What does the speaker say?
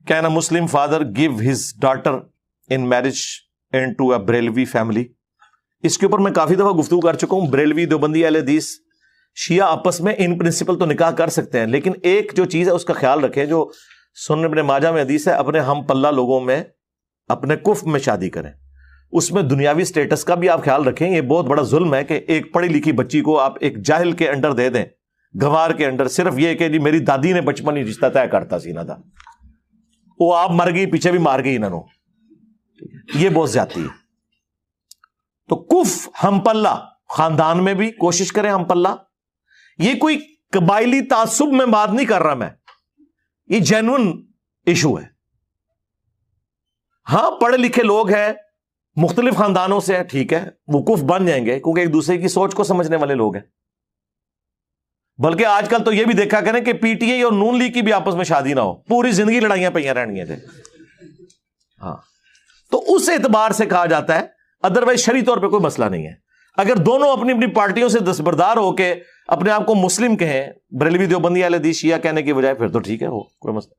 Can a Muslim father give his daughter in marriage into a Brelvi family? اس کے اوپر میں کافی دفعہ گفتگو کر چکا ہوں. بریلوی دیوبندی اہل حدیث شیعہ آپس میں ان پرنسپل تو نکاح کر سکتے ہیں, لیکن ایک جو چیز ہے اس کا خیال رکھیں, جو سنن ابن ماجہ میں حدیث ہے, اپنے ہم پلہ لوگوں میں اپنے کف میں شادی کریں. اس میں دنیاوی سٹیٹس کا بھی آپ خیال رکھیں. یہ بہت بڑا ظلم ہے کہ ایک پڑھی لکھی بچی کو آپ ایک جاہل کے انڈر دے دیں, گنوار کے انڈر, صرف یہ کہ جی میری دادی نے بچپن ہی رشتہ طے کرتا سی نا تھا, وہ آپ مر گئی پیچھے بھی مار گئی انہوں. یہ بہت زیادتی ہے. تو کف ہم پلہ خاندان میں بھی کوشش کریں ہم پلہ. یہ کوئی قبائلی تعصب میں بات نہیں کر رہا میں, یہ جینون ایشو ہے. ہاں پڑھے لکھے لوگ ہیں, مختلف خاندانوں سے ہیں, ٹھیک ہے, وہ کف بن جائیں گے کیونکہ ایک دوسرے کی سوچ کو سمجھنے والے لوگ ہیں. بلکہ آج کل تو یہ بھی دیکھا کریں کہ پی ٹی آئی اور نون لیگ کی بھی آپس میں شادی نہ ہو, پوری زندگی لڑائیاں پہ رہنی ہیں. ہاں تو اس اعتبار سے کہا جاتا ہے, ادروائز شرعی طور پہ کوئی مسئلہ نہیں ہے. اگر دونوں اپنی اپنی پارٹیوں سے دستبردار ہو کے اپنے آپ کو مسلم کہیں, بریلوی دیوبندی اہل حدیث شیعہ کہنے کی بجائے, پھر تو ٹھیک ہے, وہ کوئی مسئلہ.